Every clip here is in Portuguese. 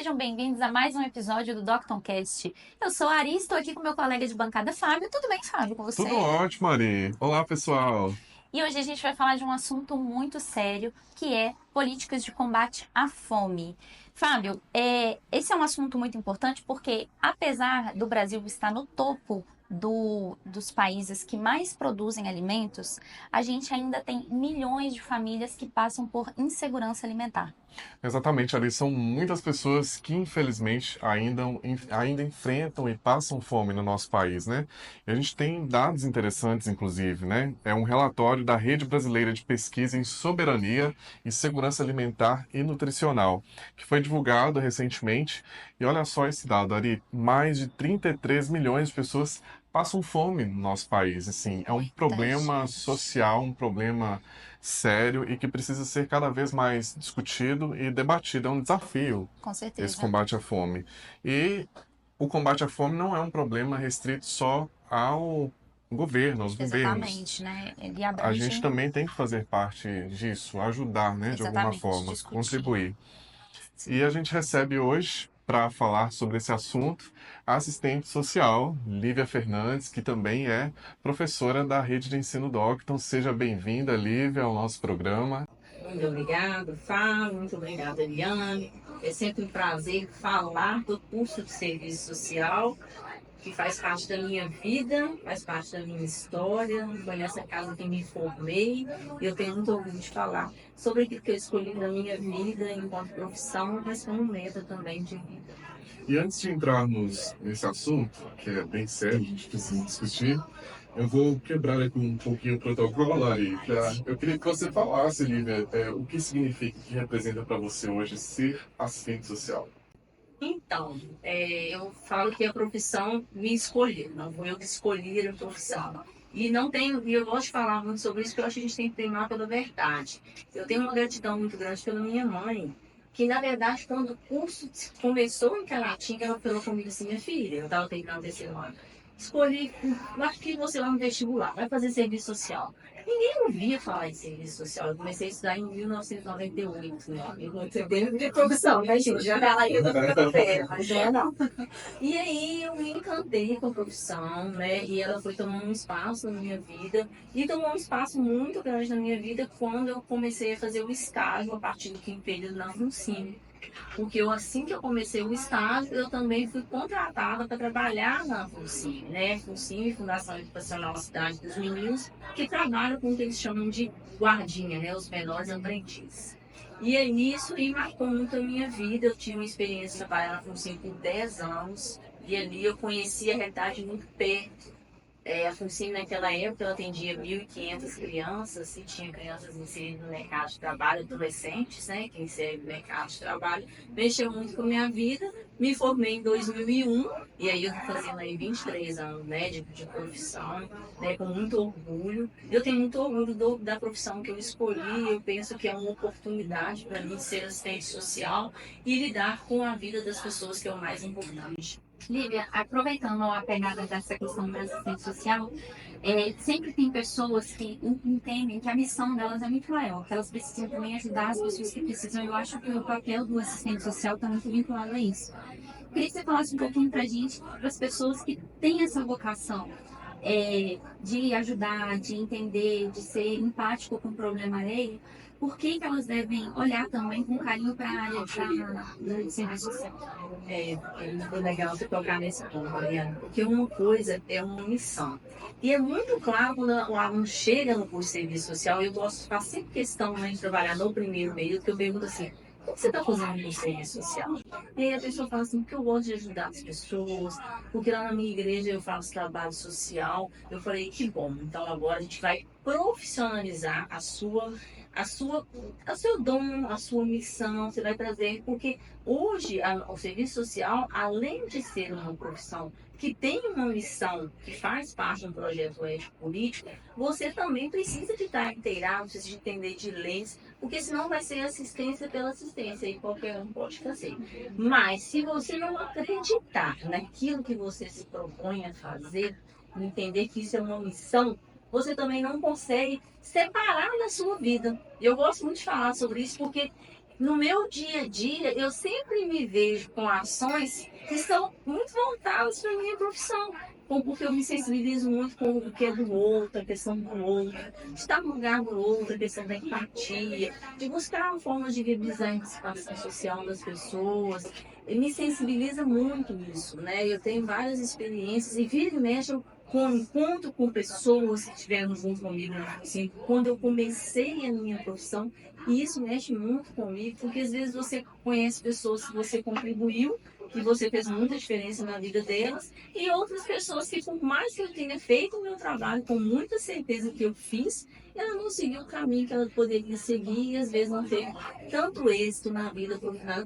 sejam bem-vindos a mais um episódio do DoctonCast. Eu sou a Ari, estou aqui com meu colega de bancada, Fábio. Tudo bem, Fábio, com Tudo você? ótimo, Ari. Olá, pessoal. E hoje a gente vai falar de um assunto muito sério, que é políticas de combate à fome. Fábio, esse é um assunto muito importante porque, apesar do Brasil estar no topo dos países que mais produzem alimentos, a gente ainda tem milhões de famílias que passam por insegurança alimentar. Exatamente, Ari. São muitas pessoas que, infelizmente, ainda enfrentam e passam fome no nosso país, né? E a gente tem dados interessantes, inclusive, né? É um relatório da Rede Brasileira de Pesquisa em Soberania e Segurança Alimentar e Nutricional, que foi divulgado recentemente. E olha só esse dado, Ari. Mais de 33 milhões de pessoas passam fome no nosso país. Assim, é um Muita problema gente. social, um problema sério e que precisa ser cada vez mais discutido e debatido. É um desafio Com esse certeza. combate à fome. E o combate à fome não é um problema restrito só ao governo, aos governos. Exatamente, né? Ele A gente abrange também tem que fazer parte disso, ajudar, né, de alguma exatamente, forma, discutir. contribuir. E a gente recebe hoje, para falar sobre esse assunto, a assistente social, Lívia Fernandes, que também é professora da rede de ensino Docton. Seja bem-vinda, Lívia, ao nosso programa. Muito obrigado, Fábio. Muito obrigada, Eliane. É sempre um prazer falar do curso de serviço social, que faz parte da minha vida, faz parte da minha história. Foi nessa casa que me formei e eu tenho muito orgulho de falar sobre aquilo que eu escolhi na minha vida enquanto profissão, mas como meta também de vida. E antes de entrarmos nesse assunto, que é bem sério, a gente precisa discutir, eu vou quebrar aqui um pouquinho o protocolo, Ari. Eu queria que você falasse, Lívia, o que significa, o que representa para você hoje ser assistente social. Então, eu falo que a profissão me escolheu, não foi eu que escolhi a profissão. E não tenho, e eu gosto de falar muito sobre isso, porque eu acho que a gente tem que primar pela verdade. Eu tenho uma gratidão muito grande pela minha mãe, que na verdade, quando o curso começou em Caratinga, ela falou comigo assim: minha filha, eu estava tentando o terceiro ano, escolhi, acho que você lá no vestibular, vai fazer serviço social. Ninguém ouvia falar em serviço social. Eu comecei a estudar em 1998, né? Eu não tenho tempo de profissão, né, gente? Já tá aí no velho, mas não. E aí eu me encantei com a profissão, né? E ela foi tomando um espaço na minha vida. E tomou um espaço muito grande na minha vida quando eu comecei a fazer o estágio a partir do quinto período na Uncine. Porque assim que eu comecei o estágio, eu também fui contratada para trabalhar na FUNCIMI, né? FUNCIMI, Fundação Educacional Cidade dos Meninos, que trabalha com o que eles chamam de guardinha, né? Os menores aprendizes. E aí isso aí marcou muito a minha vida. Eu tive uma experiência de trabalhar na FUNCIMI por 10 anos. E ali eu conheci a realidade muito perto. A Funcine, naquela época, ela atendia 1.500 crianças e tinha crianças inseridas no mercado de trabalho, adolescentes, né, que inserem no mercado de trabalho. Mexeu muito com a minha vida. Me formei em 2001 e aí eu estou fazendo aí 23 anos, né, de profissão, né, com muito orgulho. Eu tenho muito orgulho da profissão que eu escolhi. Eu penso que é uma oportunidade para mim ser assistente social e lidar com a vida das pessoas, que é o mais importante. Lívia, aproveitando a pegada dessa questão da assistência social, sempre tem pessoas que entendem que a missão delas é muito maior, que elas precisam também ajudar as pessoas que precisam. Eu acho que o papel do assistente social está muito vinculado a isso. Eu queria que você falasse um pouquinho para a gente, para as pessoas que têm essa vocação de ajudar, de entender, de ser empático com o problema alheio, por que elas devem olhar também com carinho para a área do serviço social? É muito legal você tocar nesse ponto, Mariana, porque uma coisa é uma missão. E é muito claro quando o aluno chega no curso de serviço social. Eu gosto de fazer sempre questão, né, de trabalhar no primeiro período, que eu pergunto assim: o que você está fazendo no curso de serviço social? E aí a pessoa fala assim: porque eu gosto de ajudar as pessoas, porque lá na minha igreja eu faço trabalho social. Eu falei: que bom, então agora a gente vai profissionalizar a sua, o seu dom, a sua missão, você vai trazer, porque hoje o serviço social, além de ser uma profissão que tem uma missão, que faz parte de um projeto ético-político, você também precisa de estar inteirado, precisa de entender de leis, porque senão vai ser assistência pela assistência e qualquer um pode fazer. Mas se você não acreditar naquilo que você se propõe a fazer, entender que isso é uma missão, você também não consegue separar da sua vida. Eu gosto muito de falar sobre isso porque no meu dia a dia, eu sempre me vejo com ações que são muito voltadas para a minha profissão. Porque eu me sensibilizo muito com o que é do outro, a questão do outro, de estar no lugar do outro, a questão da empatia, de buscar formas de viabilizar a emancipação social das pessoas. E me sensibiliza muito isso, né? Eu tenho várias experiências e vira e mexe eu encontro com pessoas que estiveram junto comigo, assim, quando eu comecei a minha profissão, e isso mexe muito comigo, porque às vezes você conhece pessoas que você contribuiu, que você fez muita diferença na vida delas, e outras pessoas que, por mais que eu tenha feito o meu trabalho com muita certeza que eu fiz, ela não seguiu o caminho que ela poderia seguir e às vezes não teve tanto êxito na vida,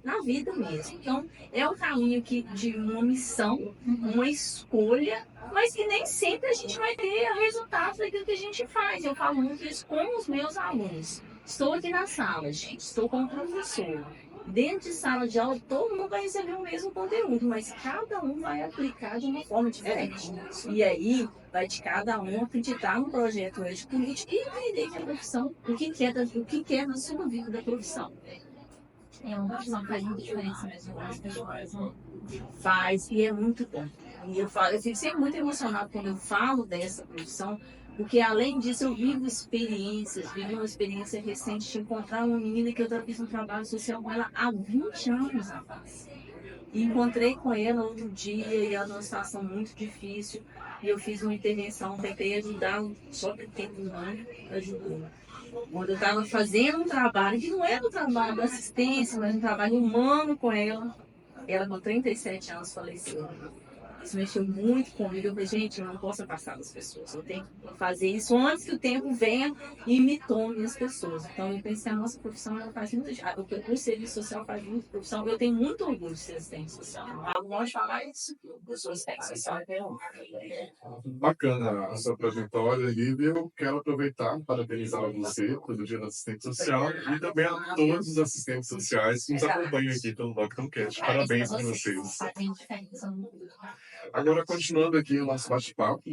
na vida mesmo. Então, é um caminho de uma missão, uma escolha, mas que nem sempre a gente vai ter resultados daquilo que a gente faz. Eu falo muito isso com os meus alunos. Estou aqui na sala, gente, estou como professor. Dentro de sala de aula, todo mundo vai receber o mesmo conteúdo, mas cada um vai aplicar de uma forma diferente. E aí, vai de cada um acreditar no projeto de política e entender que a profissão, o que é na sua vida da profissão. É uma profissão que faz muita diferença mesmo para as pessoas, né? Faz, e é muito bom. E eu fico sempre muito emocionada quando eu falo dessa profissão, porque além disso eu vivo experiências, vivi uma experiência recente de encontrar uma menina que eu fiz um trabalho social com ela há 20 anos atrás. E encontrei com ela outro dia e ela numa situação muito difícil. E eu fiz uma intervenção, tentei ajudar, só que tempo não ajudou. Quando eu estava fazendo um trabalho, que não era um trabalho de assistência, mas um trabalho humano com ela com 37 anos faleceu. Isso mexeu muito comigo. Eu falei, gente, eu não posso afastar das pessoas. Eu tenho que fazer isso antes que o tempo venha e me tome as pessoas. Então, eu pensei, a nossa profissão, ela faz muito... O serviço social faz muito profissão. Eu tenho muito orgulho de ser assistente social. Eu gosto de falar isso. Eu sou assistente social. Bacana a sua trajetória, Lívia. Eu quero aproveitar para parabenizar você pelo Dia do Assistente Social e também a todos os assistentes sociais que nos acompanham aqui pelo Lockdown Cast. Parabéns para vocês. Fazem diferença no mundo. Agora, continuando aqui o nosso bate-papo,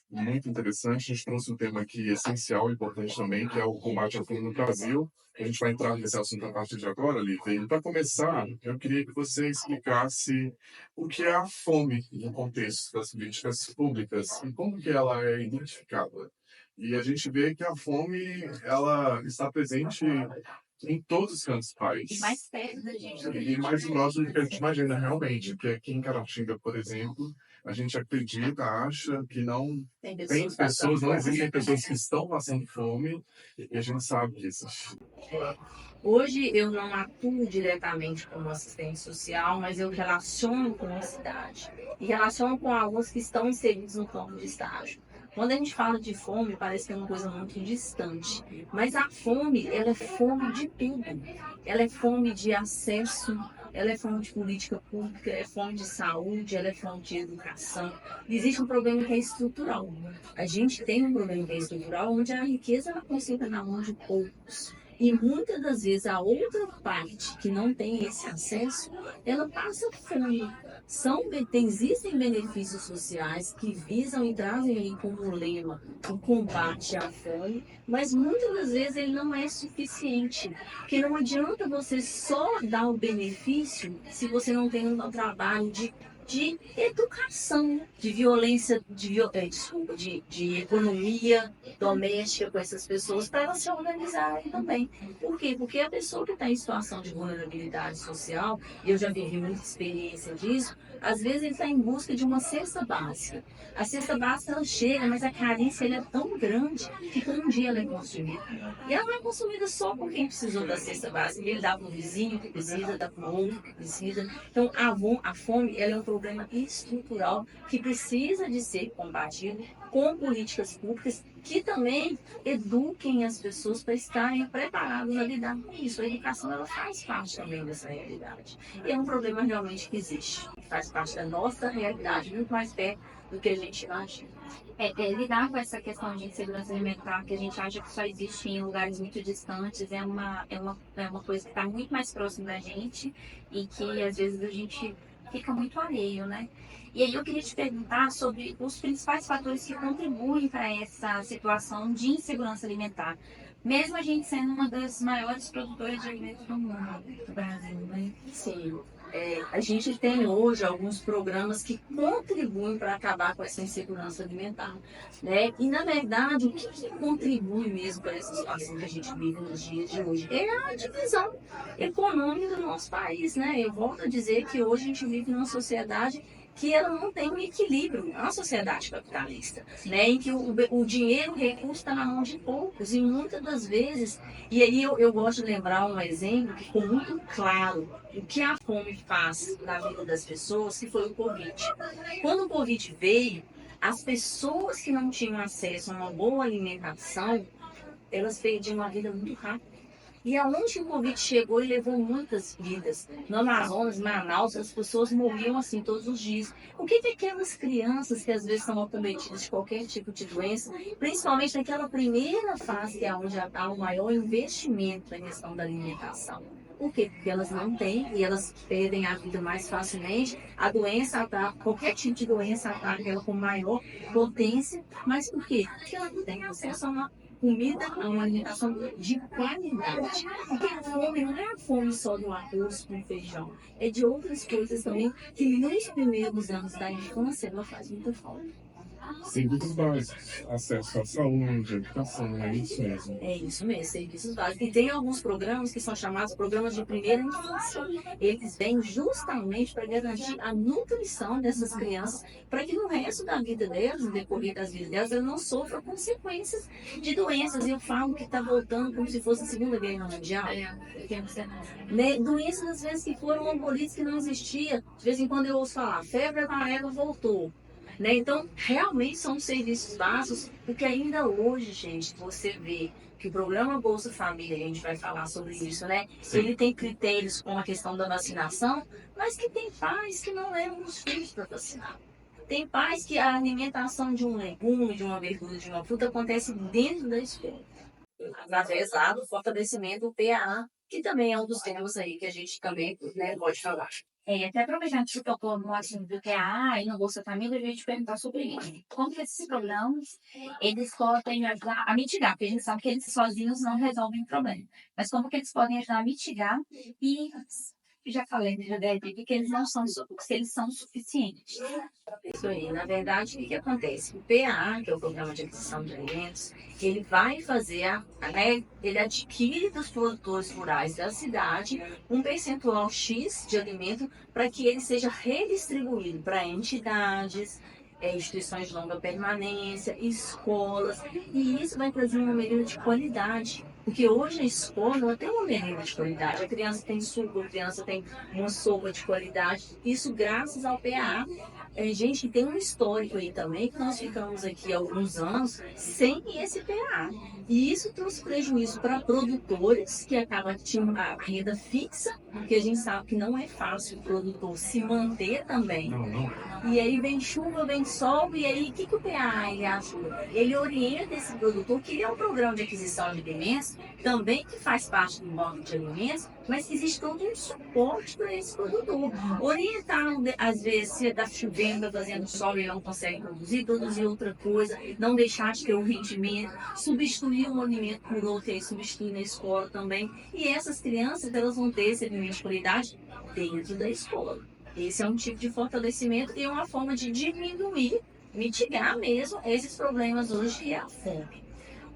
muito interessante, a gente trouxe um tema aqui essencial e importante também, que é o combate ao crime no Brasil. A gente vai entrar nesse assunto a partir de agora, Lívia. E para começar, eu queria que você explicasse o que é a fome no contexto das políticas públicas e como que ela é identificada. E a gente vê que a fome, ela está presente em todos os cantos do país. E mais perto da gente. E mais próximo do que a gente imagina realmente, porque aqui em Caratinga, por exemplo, a gente acredita, acha que não tem pessoas, não existem pessoas que estão passando fome, e a gente sabe disso. Hoje eu não atuo diretamente como assistente social, mas eu relaciono com a cidade. E relaciono com alunos que estão inseridos no campo de estágio. Quando a gente fala de fome, parece que é uma coisa muito distante. Mas a fome, ela é fome de tudo. Ela é fome de acesso, ela é fome de política pública, é fome de saúde, ela é fome de educação. Existe um problema que é estrutural. A gente tem um problema que é estrutural, onde a riqueza ela concentra na mão de poucos. E muitas das vezes a outra parte que não tem esse acesso, ela passa fome. Existem benefícios sociais que visam e trazem aí como lema o combate à fome, mas muitas das vezes ele não é suficiente. Porque não adianta você só dar o benefício se você não tem um trabalho de educação, de violência, de economia doméstica com essas pessoas, para elas se organizarem também. Por quê? Porque a pessoa que está em situação de vulnerabilidade social, e eu já vivi muita experiência disso, às vezes ele está em busca de uma cesta básica. A cesta básica ela chega, mas a carência ela é tão grande que por um dia ela é consumida. E ela não é consumida só por quem precisou da cesta básica, ele dá para o vizinho que precisa, dá para o outro que precisa. Então a fome ela é um problema estrutural que precisa de ser combatido com políticas públicas que também eduquem as pessoas para estarem preparadas a lidar com isso. A educação ela faz parte também dessa realidade. E é um problema realmente que existe, que faz parte da nossa realidade, muito mais perto do que a gente imagina. Lidar com essa questão de insegurança alimentar, que a gente acha que só existe em lugares muito distantes, é uma coisa que está muito mais próxima da gente e que às vezes a gente fica muito alheio, né? E aí eu queria te perguntar sobre os principais fatores que contribuem para essa situação de insegurança alimentar. mesmo a gente sendo uma das maiores produtoras de alimentos do mundo, do Brasil, né? Sim. A gente tem hoje alguns programas que contribuem para acabar com essa insegurança alimentar, né? E, na verdade, o que contribui mesmo para essa situação que a gente vive nos dias de hoje? É a divisão econômica do nosso país, né? Eu volto a dizer que hoje a gente vive numa sociedade que ela não tem um equilíbrio, é uma sociedade capitalista, né? Em que o dinheiro, o recurso está na mão de poucos e muitas das vezes, e aí eu gosto de lembrar um exemplo que ficou muito claro o que a fome faz na vida das pessoas, que foi o Covid. Quando o Covid veio, as pessoas que não tinham acesso a uma boa alimentação, elas perdiam a vida muito rápido. E aonde o Covid chegou e levou muitas vidas. No Amazonas, Manaus, as pessoas morriam assim todos os dias. O que que aquelas crianças que às vezes são acometidas de qualquer tipo de doença, principalmente naquela primeira fase, que é onde há o maior investimento na questão da alimentação? Por quê? Porque elas não têm e elas perdem a vida mais facilmente. A doença ataca, qualquer tipo de doença ataca ela com maior potência. Mas por quê? Porque ela não tem acesso a uma comida, a uma alimentação de qualidade. Porque a fome não é a fome só do arroz com feijão. É de outras coisas também que nos primeiros anos da infância ela faz muita falta. Serviços básicos, acesso à saúde, educação, é isso mesmo. É isso mesmo, serviços básicos. E tem alguns programas que são chamados programas de primeira infância. Eles vêm justamente para garantir a nutrição dessas crianças, para que no resto da vida delas, no decorrer das vidas delas, elas não sofram consequências de doenças. E eu falo que está voltando como se fosse a Segunda Guerra Mundial. Né? Doenças, às vezes, que foram embolites que não existia. De vez em quando eu ouço falar, febre amarela voltou. Né? Então, realmente são serviços básicos, porque ainda hoje, gente, você vê que o programa Bolsa Família, a gente vai falar sobre isso, né? Sim. Ele tem critérios com a questão da vacinação, mas que tem pais que não levam os filhos para vacinar. Tem pais que a alimentação de um legume, de uma verdura, de uma fruta acontece dentro da escola, através lá do fortalecimento do PAA, que também é um dos temas aí que a gente também, né, pode falar. Até aproveitando que você tocou no assunto do QA e no Bolsa Família, eu ia te perguntar sobre isso. Como que esses programas, eles podem ajudar a mitigar, porque a gente sabe que eles sozinhos não resolvem o problema, mas como que eles podem ajudar a mitigar e, já falei, já deve que eles não são, que eles são suficientes. Isso aí, na verdade, o que acontece? O PAA, que é o Programa de Aquisição de Alimentos, ele vai fazer, né, ele adquire dos produtores rurais da cidade um percentual X de alimento para que ele seja redistribuído para entidades, instituições de longa permanência, escolas, e isso vai trazer uma merenda de qualidade. Porque hoje a escola ela tem uma merenda de qualidade, a criança tem suco, a criança tem uma sopa de qualidade, isso graças ao PAA. Gente, tem um histórico aí também que nós ficamos aqui há alguns anos sem esse PA. E isso trouxe prejuízo para produtores que acabam que tinham a renda fixa, porque a gente sabe que não é fácil o produtor se manter também. Não. E aí vem chuva, vem sol, e aí o que o PA ele ajuda? Ele orienta esse produtor, que ele é um programa de aquisição de alimentos, também que faz parte do banco de alimentos, mas que existe todo um suporte para esse produtor. Orientar, às vezes, se está chovendo, está fazendo sol e não consegue produzir outra coisa, não deixar de ter um rendimento, substituir um alimento por outro, e substituir na escola também. E essas crianças, elas vão ter esse alimento de qualidade dentro da escola. Esse é um tipo de fortalecimento e uma forma de diminuir, mitigar mesmo esses problemas hoje que é a fome.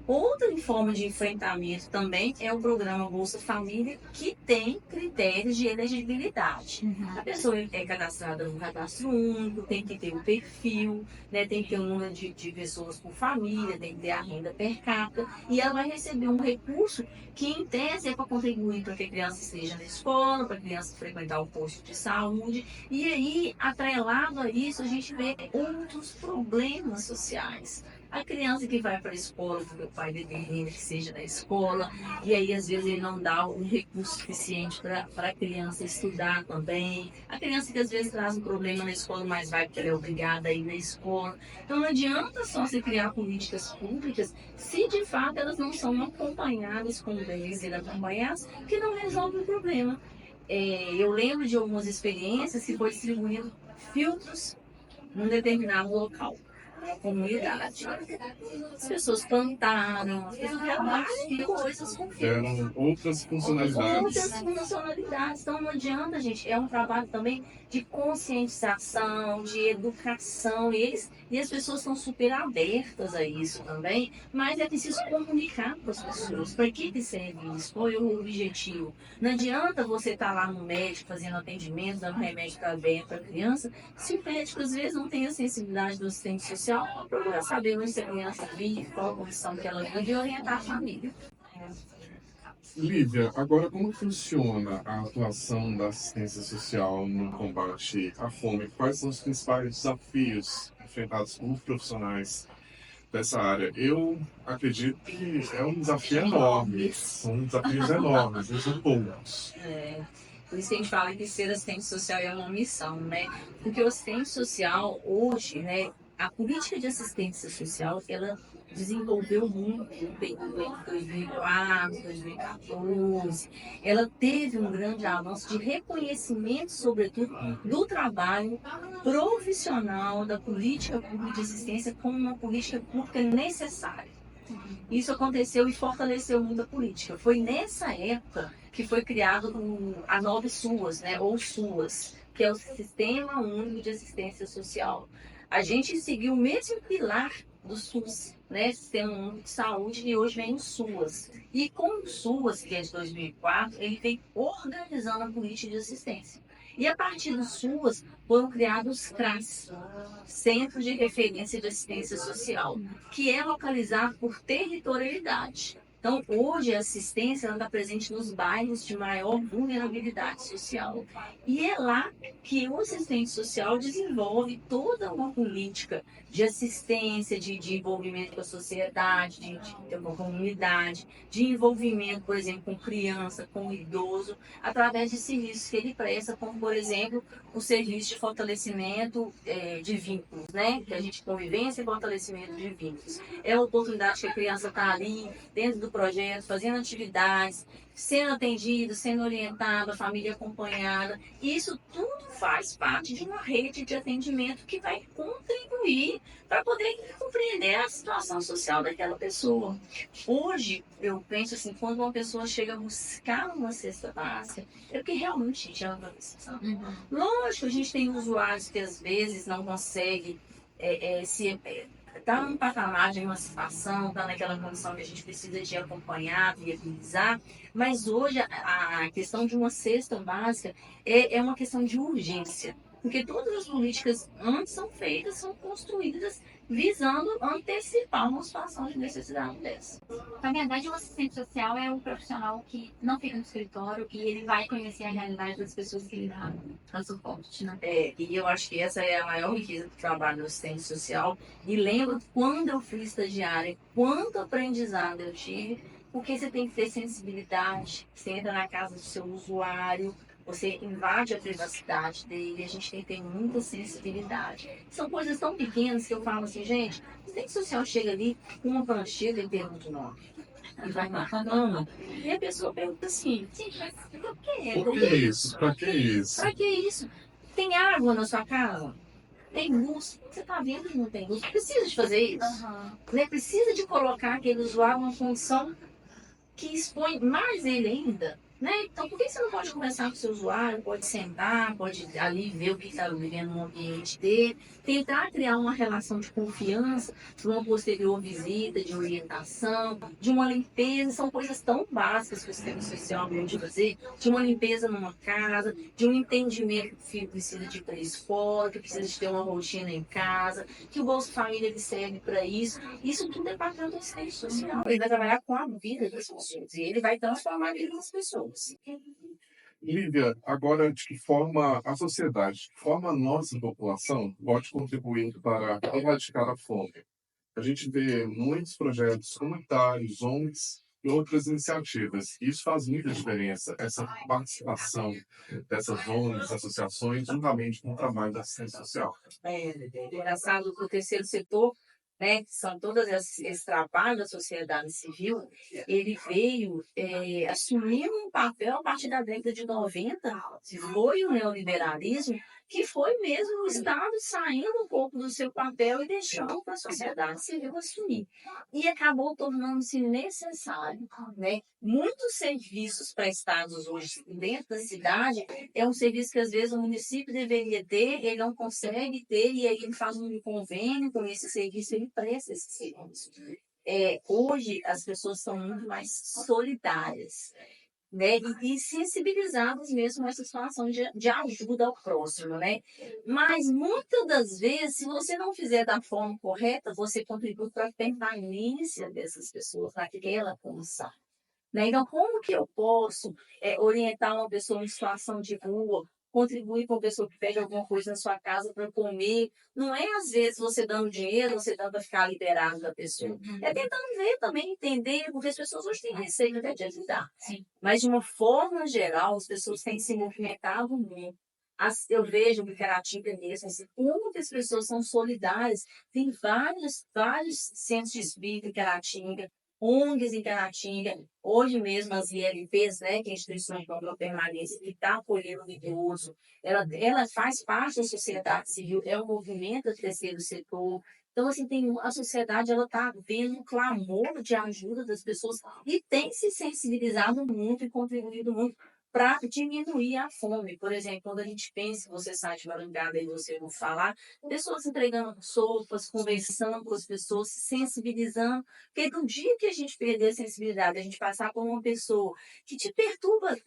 Outra forma de enfrentamento também é o programa Bolsa Família, que tem critérios de elegibilidade. A pessoa é cadastrada no cadastro único, tem que ter o perfil, né, tem que ter um número de pessoas por família, tem que ter a renda per capita, e ela vai receber um recurso que, em tese, é para contribuir para que a criança esteja na escola, para a criança frequentar o posto de saúde. E aí, atrelado a isso, a gente vê outros problemas sociais. A criança que vai para a escola, porque o pai dele que seja da escola, e aí às vezes ele não dá um recurso suficiente para a criança estudar também. A criança que às vezes traz um problema na escola, mas vai porque ela é obrigada a ir na escola. Então não adianta só você criar políticas públicas se de fato elas não são acompanhadas como devem ser acompanhadas, que não resolve o problema. Eu lembro de algumas experiências que foi distribuindo filtros num determinado local. na comunidade. As pessoas plantaram, fizeram várias coisas com filhos. Eram outras funcionalidades. Outras funcionalidades. Então não adianta, gente. É um trabalho também de conscientização, de educação. E as pessoas estão super abertas a isso também. Mas é preciso comunicar com as pessoas. Para que serve isso? Qual é o objetivo? Não adianta você estar lá no médico fazendo atendimento, dando remédio para bem para criança, se o médico às vezes não tem a sensibilidade do assistente social, procura saber onde essa criança vive, qual a condição que ela vive e orientar a família. Lívia, agora como funciona a atuação da assistência social no combate à fome? Quais são os principais desafios enfrentados por profissionais dessa área? Eu acredito que é um desafio enorme, são desafios enormes, não são poucos. Por isso que a gente fala que ser assistente social é uma missão, né? Porque o assistente social, hoje, né, a política de assistência social, ela desenvolveu muito no período entre 2004, 2014. Ela teve um grande avanço de reconhecimento, sobretudo, do trabalho profissional da política pública de assistência como uma política pública necessária. Isso aconteceu e fortaleceu muito a política. Foi nessa época que foi criado a nova SUAS, né, ou SUAS, que é o Sistema Único de Assistência Social. A gente seguiu o mesmo pilar do SUS, né, Sistema Único de Saúde, e hoje vem o SUAS. E com o SUAS, que é de 2004, ele vem organizando a política de assistência. E a partir do SUAS foram criados os CRAS, Centros de Referência de Assistência Social, que é localizado por territorialidade. Então, hoje, a assistência está presente nos bairros de maior vulnerabilidade social. E é lá que o assistente social desenvolve toda uma política de assistência, de envolvimento com a sociedade, com a comunidade, de envolvimento, por exemplo, com criança, com idoso, através de serviços que ele presta, como, por exemplo, o serviço de fortalecimento de vínculos, né? Que a gente convivência e fortalecimento de vínculos. É a oportunidade que a criança está ali, dentro do projeto, fazendo atividades, sendo atendida, sendo orientada, a família acompanhada. Isso tudo faz parte de uma rede de atendimento que vai contribuir para poder compreender a situação social daquela pessoa. Hoje, eu penso assim, quando uma pessoa chega a buscar uma cesta básica, é porque realmente a gente ama a precisão. Lógico, a gente tem usuários que às vezes não conseguem está num patamar de emancipação, está naquela condição que a gente precisa de acompanhar, viabilizar, mas hoje a questão de uma cesta básica é uma questão de urgência, porque todas as políticas antes são feitas, são construídas visando antecipar uma situação de necessidade dessa. Na verdade, o assistente social é um profissional que não fica no escritório e ele vai conhecer a realidade das pessoas que ele dá suporte, né? E eu acho que essa é a maior riqueza do trabalho do assistente social. E lembro quando eu fui estagiária, quanto aprendizado eu tive, porque você tem que ter sensibilidade, você entra na casa do seu usuário, você invade a privacidade dele, a gente tem que ter muita sensibilidade. São coisas tão pequenas que eu falo assim, gente, o assistente social chega ali com uma prancheta e pergunta o nome. E vai marcando. E a pessoa pergunta assim, gente, mas por quê? Por que isso? Pra que isso? Pra que isso? Tem água na sua casa? Tem luz? Você está vendo que não tem luz? Precisa de fazer isso? Né? Precisa de colocar aquele usuário numa condição que expõe mais ele ainda, né? Então, por que você não pode conversar com o seu usuário, pode sentar, pode ali ver o que está vivendo no ambiente dele, tentar criar uma relação de confiança, de uma posterior visita, de orientação, de uma limpeza, são coisas tão básicas que o sistema social pode fazer, de uma limpeza numa casa, de um entendimento que o filho precisa de ir para a escola, que precisa de ter uma rotina em casa, que o Bolsa Família ele serve para isso. Isso tudo é papel do assistente social. Ele vai trabalhar com a vida das pessoas e ele vai transformar a vida das pessoas. Lívia, agora de que forma a sociedade, de que forma a nossa população pode contribuir para erradicar a fome? A gente vê muitos projetos comunitários, ONGs e outras iniciativas. Isso faz muita diferença, essa participação dessas ONGs, associações, juntamente com o trabalho da assistência social. É engraçado que o terceiro setor né, que são todas esse trabalho da sociedade civil, ele veio assumir um papel a partir da década de 90, foi o neoliberalismo, que foi mesmo o Estado saindo um pouco do seu papel e deixando para a sociedade civil assumir. E acabou tornando-se necessário, né? Muitos serviços prestados hoje dentro da cidade é um serviço que às vezes o município deveria ter, ele não consegue ter, e aí ele faz um convênio com esse serviço, ele presta esse serviço. Hoje as pessoas são muito mais solidárias, né? E sensibilizadas mesmo a essa situação de ajuda ao próximo, né? Mas muitas das vezes, se você não fizer da forma correta, você contribui para a permanência dessas pessoas naquela condição. Né? Então, como que eu posso orientar uma pessoa em situação de rua, contribuir com a pessoa que pede alguma coisa na sua casa para comer? Não é, às vezes, você dando dinheiro, você dando para ficar liberado da pessoa. É tentando ver também, entender, porque as pessoas hoje têm receio até de ajudar. Sim. Mas, de uma forma geral, as pessoas têm se movimentado muito. Eu vejo que Caratinga mesmo, assim, muitas pessoas são solidárias. Tem vários centros de espírito em Caratinga, ONGs em Caratinga, hoje mesmo as ILPs, né, que é a Instituição de Própria Permanência, que está acolhendo o idoso, ela faz parte da sociedade civil, é um movimento do terceiro setor. Então, assim, a sociedade ela está vendo um clamor de ajuda das pessoas e tem se sensibilizado muito e contribuído muito para diminuir a fome. Por exemplo, quando a gente pensa, você sai de madrugada e você ouve falar, pessoas entregando sopas, conversando com as pessoas, se sensibilizando, porque no dia que a gente perder a sensibilidade, a gente passar por uma pessoa que te perturba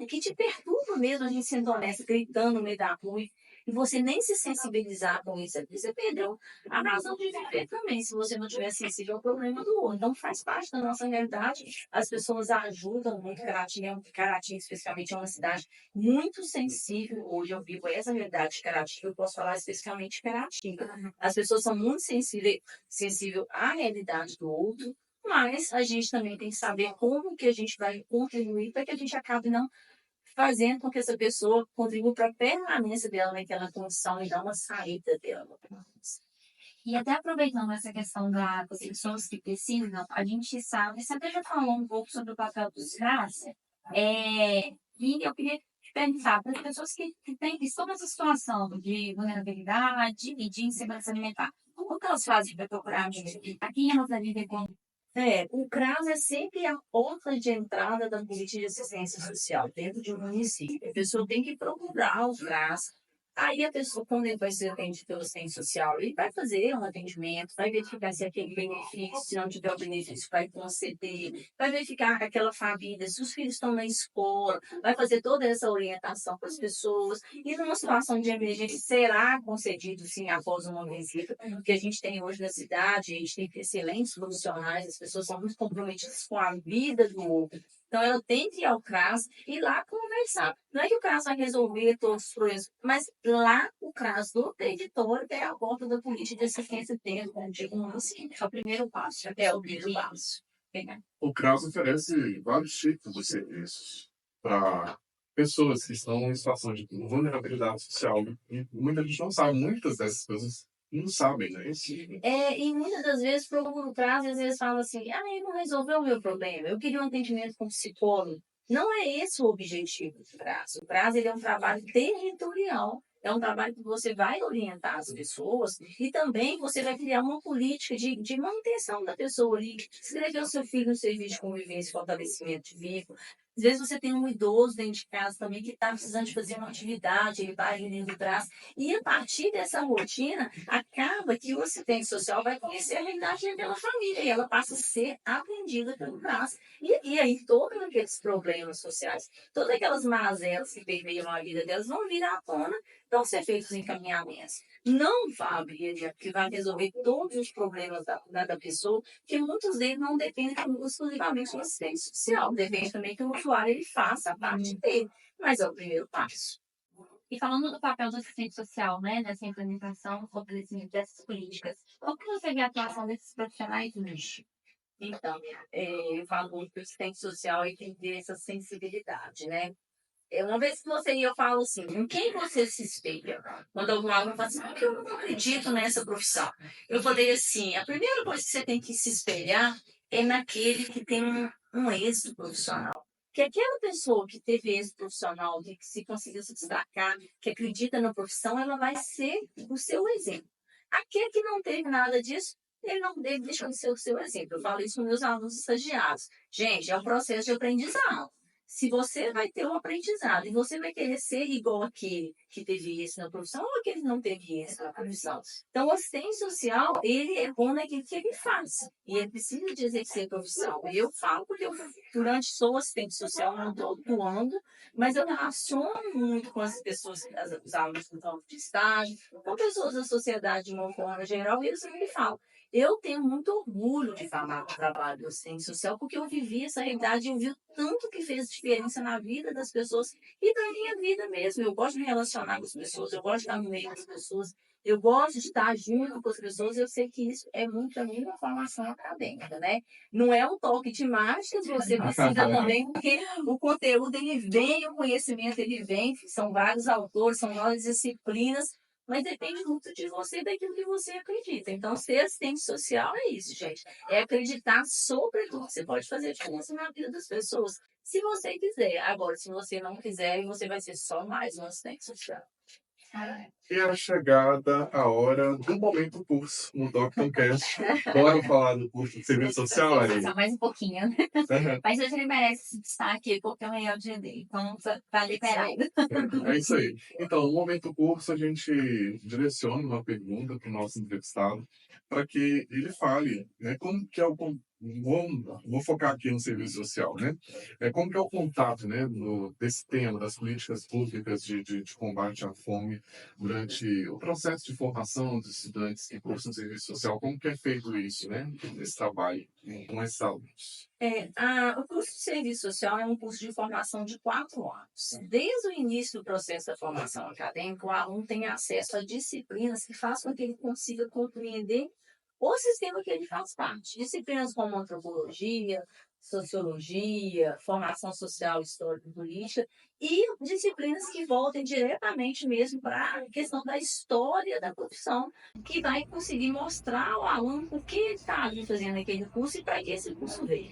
mesmo, a gente sendo honesta, gritando no meio da rua, e você nem se sensibilizar com isso aqui, você perdeu a razão de viver também, se você não tiver sensível ao problema do outro. Então, faz parte da nossa realidade. As pessoas ajudam muito. Caratinga, especialmente, é uma cidade muito sensível. Hoje eu vivo essa realidade de Caratinga, eu posso falar especificamente de Caratinga. As pessoas são muito sensíveis à realidade do outro, mas a gente também tem que saber como que a gente vai contribuir para que a gente acabe não fazendo com que essa pessoa contribua para a permanência dela naquela condição e dar uma saída dela. E até aproveitando essa questão das pessoas que precisam, a gente sabe, você até já falou um pouco sobre o papel dos CRAS, e eu queria te perguntar, para as pessoas que estão nessa situação de vulnerabilidade e de insegurança alimentar, como que elas fazem para procurar ajuda? A quem elas devem recorrer? O CRAS é sempre a porta de entrada da política de assistência social dentro de um município. A pessoa tem que procurar o CRAS. Aí a pessoa, quando ele vai ser atendido pelo assistente social, ele vai fazer um atendimento, vai verificar se aquele benefício, se não tiver o benefício, vai conceder, vai verificar que aquela família, se os filhos estão na escola, vai fazer toda essa orientação para as pessoas. E numa situação de emergência, será concedido, sim, após uma visita, que a gente tem hoje na cidade, a gente tem excelentes profissionais, as pessoas são muito comprometidas com a vida do outro. Então, ela tem que ir ao CRAS e lá conversar. Não é que o CRAS vai resolver todos os problemas, mas lá o CRAS do território é a porta da política de assistência técnica, assim, é o primeiro passo, é o primeiro passo. O CRAS oferece vários tipos de serviços para pessoas que estão em situação de vulnerabilidade social. E muita gente não sabe, muitas dessas pessoas não sabem, né? E muitas das vezes procura o CRAS e às vezes fala assim, ele não resolveu o meu problema, eu queria um atendimento com psicólogo. Não é esse o objetivo do CRAS. O CRAS ele é um trabalho territorial. É um trabalho que você vai orientar as pessoas e também você vai criar uma política de manutenção da pessoa ali. Inscrever o seu filho no serviço de convivência e fortalecimento de vínculo. Às vezes você tem um idoso dentro de casa também que está precisando de fazer uma atividade, ele vai ali dentro do CRAS. E a partir dessa rotina, acaba que o assistente social vai conhecer a realidade daquela família e ela passa a ser atendida pelo CRAS. E aí, todos aqueles problemas sociais, todas aquelas mazelas que permeiam a vida delas vão vir à tona, vão ser feitos encaminhamentos. Não vá abrir, que vai resolver todos os problemas da pessoa, que muitos deles não dependem exclusivamente do assistente social, depende também que o usuário ele faça a parte dele, mas é o primeiro passo. E falando do papel do assistente social, né, nessa implementação, fortalecimento dessas políticas, como que você vê a atuação desses profissionais hoje? Então, eu falo muito que o assistente social ele tem que ter essa sensibilidade, né? Uma vez que você e eu falo assim, em quem você se espelha? Quando algum aluno fala assim, porque eu não acredito nessa profissão. Eu falei assim, a primeira coisa que você tem que se espelhar é naquele que tem um êxito profissional. Que aquela pessoa que teve êxito profissional, que se conseguiu se destacar, que acredita na profissão, ela vai ser o seu exemplo. Aquele que não teve nada disso, ele não deve deixar de ser o seu exemplo. Eu falo isso com meus alunos estagiários. Gente, é um processo de aprendizado. Se você vai ter um aprendizado e você vai querer ser igual aquele que teve isso na profissão ou aquele que não teve isso na profissão. Então, o assistente social, ele é bom naquilo que ele faz. E ele precisa de exercer a profissão. E eu falo porque eu, durante, sou assistente social, não estou atuando, mas eu relaciono muito com as pessoas, os alunos do campo de estágio, com pessoas da sociedade de uma forma geral, e eles me falam. Eu tenho muito orgulho de falar do trabalho do assistente social, porque eu vivi essa realidade e eu vi o tanto que fez diferença na vida das pessoas e na minha vida mesmo. Eu gosto de me relacionar com as pessoas, eu gosto de estar no meio das pessoas, eu gosto de estar junto com as pessoas. Eu sei que isso é muito também uma formação acadêmica, né? Não é um toque de mágica, você precisa também, porque o conteúdo ele vem, o conhecimento ele vem, são vários autores, são várias disciplinas. Mas depende muito de você e daquilo que você acredita. Então, ser assistente social é isso, gente. É acreditar sobretudo que você pode fazer diferença na vida das pessoas. Se você quiser. Agora, se você não quiser, você vai ser só mais um assistente social. E a chegada, a hora do momento curso no DoctonCast. Bora falar do curso de serviço social, Ari? Só mais um pouquinho, né? Mas hoje ele merece esse destaque porque é o melhor dia dele. Então, tá liberado. É isso aí. Então, no momento curso, a gente direciona uma pergunta para o nosso entrevistado para que ele fale, né, como que é o... Vou focar aqui no serviço social, né? Como que é o contato, né, desse tema, das políticas públicas de combate à fome durante o processo de formação dos estudantes que cursam serviço social, como que é feito isso, né, esse trabalho com esses alunos? O curso de serviço social é um curso de formação de 4 anos. Desde o início do processo da formação acadêmica, o aluno tem acesso a disciplinas que façam com que ele consiga compreender o sistema que ele faz parte. Disciplinas como antropologia, sociologia, formação social, histórica e política, e disciplinas que voltem diretamente mesmo para a questão da história da profissão, que vai conseguir mostrar ao aluno por que ele está ali fazendo aquele curso e para que esse curso veio.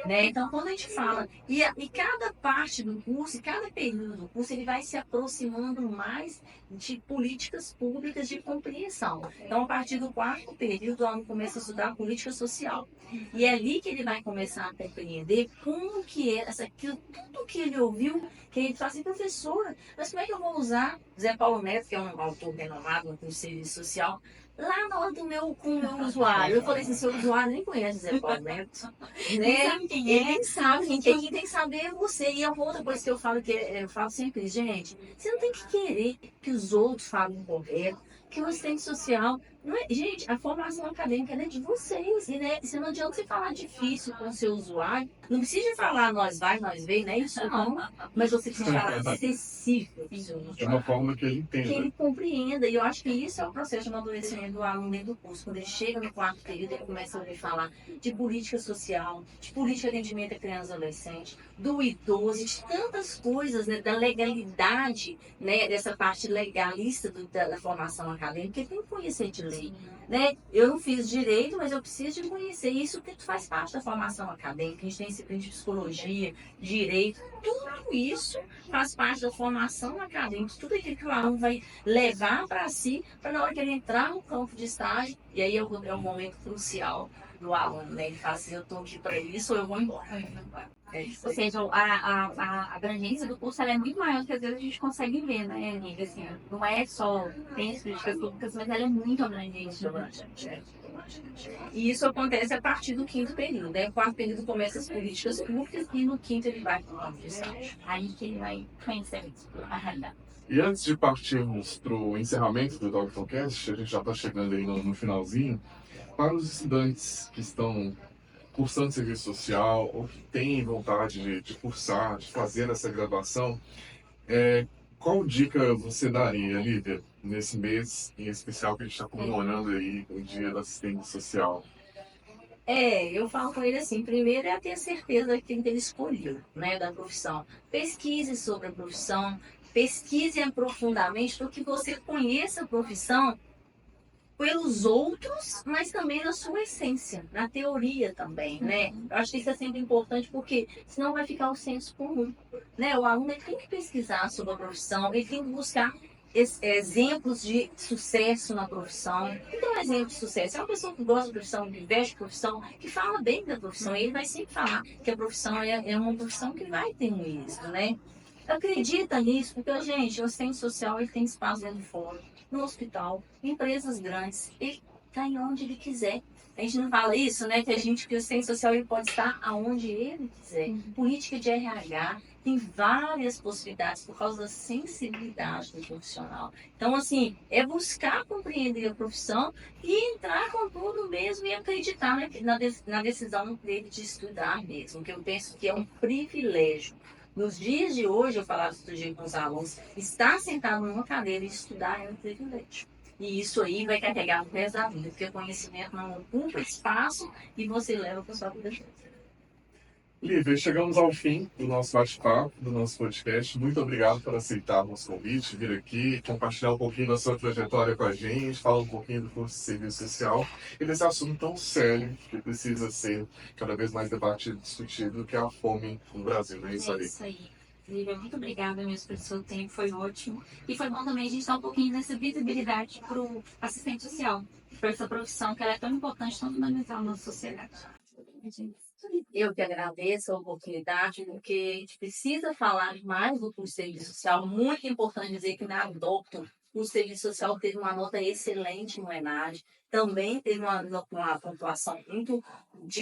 Né? Então, quando a gente fala, e cada parte do curso, cada período do curso, ele vai se aproximando mais de políticas públicas de compreensão. Então, a partir do 4º período, o aluno começa a estudar política social. E é ali que ele vai começar a compreender como que é tudo que ele ouviu, que ele fala assim, professora, mas como é que eu vou usar Zé Paulo Neto, que é um autor renomado no curso de serviço social, lá na hora com o meu usuário? Eu falei assim, seu usuário nem conhece Zé Paulo Neto, né? Ele nem sabe quem tem que saber é você. E é uma outra coisa que eu falo, eu falo sempre, gente, você não tem que querer que os outros falem correto, que o assistente social... Não é, gente, a formação acadêmica é de vocês. E né, você não adianta você falar difícil com o seu usuário. Não precisa falar nós vai, nós vem, não é isso não. Mas você precisa falar acessível com o seu usuário. De uma forma que ele entenda. Que ele compreenda. E eu acho que isso é o processo de amadurecimento do aluno dentro do curso. Quando ele chega no 4º período, ele começa a ouvir falar de política social, de política de atendimento a crianças e adolescentes, do idoso, de tantas coisas, né, da legalidade, né, dessa parte legalista da formação acadêmica. Ele tem que conhecer de lei. Né? Eu não fiz direito, mas eu preciso de conhecer isso, porque faz parte da formação acadêmica. A gente tem disciplina de psicologia, direito, tudo isso faz parte da formação acadêmica, tudo aquilo que o aluno vai levar para si, para na hora que ele entrar no campo de estágio, e aí é o momento crucial do aluno, né? Ele fala assim, eu estou aqui para isso ou eu vou embora. Ou seja, a abrangência do curso ela é muito maior do que às vezes a gente consegue ver, né, amiga? Assim, não é só tem as políticas públicas, mas ela é muito abrangente. E isso acontece a partir do 5º período, né? O 4º período começa as políticas públicas e no 5º ele vai para o campo de estágio. Aí que ele vai conhecer a realidade. E antes de partirmos para o encerramento do DoctonCast, a gente já está chegando aí no finalzinho, para os estudantes que estão cursando serviço social ou que têm vontade de cursar, de fazer essa graduação, qual dica você daria, Lívia, nesse mês em especial que a gente está comemorando aí o Dia da Assistência Social? Eu falo com ele assim, primeiro é ter certeza que ele escolheu, né, da profissão. Pesquise sobre a profissão, pesquise profundamente para que você conheça a profissão pelos outros, mas também na sua essência, na teoria também, né? Eu acho que isso é sempre importante porque senão vai ficar o senso comum, né? O aluno ele tem que pesquisar sobre a profissão, ele tem que buscar exemplos de sucesso na profissão. Então, um exemplo de sucesso é uma pessoa que gosta da profissão, que veste a profissão, que fala bem da profissão. Ele vai sempre falar que a profissão é uma profissão que vai ter um êxito, né? Acredita nisso, porque, gente, o assistente social ele tem espaço dentro de fora, no hospital, em empresas grandes, ele está em onde ele quiser. A gente não fala isso, né? Que o assistente social ele pode estar aonde ele quiser. Política de RH tem várias possibilidades por causa da sensibilidade do profissional. Então, assim, é buscar compreender a profissão e entrar com tudo mesmo e acreditar na decisão dele de estudar mesmo, que eu penso que é um privilégio. Nos dias de hoje, eu falava outro dia com os alunos, estar sentado numa cadeira e estudar é um privilégio. E isso aí vai carregar o resto da vida, porque o conhecimento não ocupa espaço e você leva para sua vida toda. Lívia, chegamos ao fim do nosso bate-papo, do nosso podcast. Muito obrigado por aceitar o nosso convite, vir aqui, compartilhar um pouquinho da sua trajetória com a gente, falar um pouquinho do curso de serviço social e desse assunto tão sério que precisa ser cada vez mais debatido e discutido, que é a fome no Brasil, não é isso É aí? isso aí. Lívia, muito obrigada mesmo pelo seu tempo, foi ótimo. E foi bom também a gente dar um pouquinho dessa visibilidade para o assistente social, para essa profissão que ela é tão importante, tão fundamental na sociedade. Eu que agradeço a oportunidade, porque a gente precisa falar mais do curso de serviço social. Muito importante dizer que na Doctor, o serviço social teve uma nota excelente no ENAD. Também teve uma pontuação muito.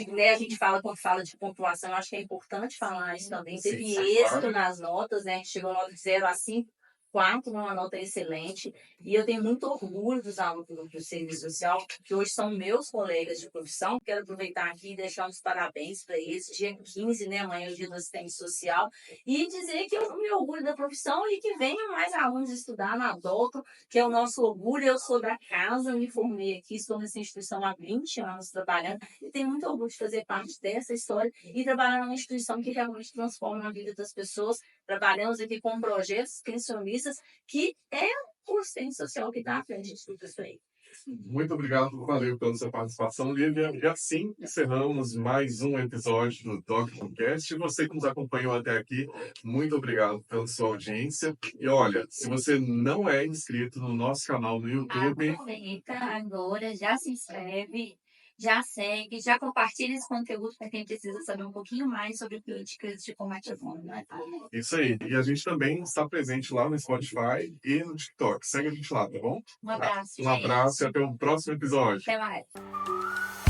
Né, a gente fala, quando fala de pontuação, eu acho que é importante falar isso também. Sim, Teve sim, êxito claro. nas notas, né? A gente chegou a nota de 0 a 5. 4, uma nota excelente, e eu tenho muito orgulho dos alunos do serviço social, que hoje são meus colegas de profissão. Quero aproveitar aqui e deixar uns parabéns para eles. Dia 15, né, amanhã é o dia do assistente social, e dizer que eu me orgulho da profissão e que venham mais alunos estudar na Doutor, que é o nosso orgulho. Eu sou da casa, me formei aqui, estou nessa instituição há 20 anos trabalhando, e tenho muito orgulho de fazer parte dessa história e trabalhar numa instituição que realmente transforma a vida das pessoas. Trabalhamos aqui com projetos pensionistas, que é o assistente social que está à frente de tudo isso aí. Muito obrigado, valeu pela sua participação, Lívia. E assim encerramos mais um episódio do Doc Podcast. E você que nos acompanhou até aqui, muito obrigado pela sua audiência. E olha, se você não é inscrito no nosso canal no YouTube, Aproveita agora, já se inscreve, já segue, já compartilha esse conteúdo para quem precisa saber um pouquinho mais sobre políticas de combate à fome, não é? isso aí. E a gente também está presente lá no Spotify e no TikTok. Segue a gente lá, tá bom? Um abraço, Um abraço e gente. até o próximo episódio. Até mais.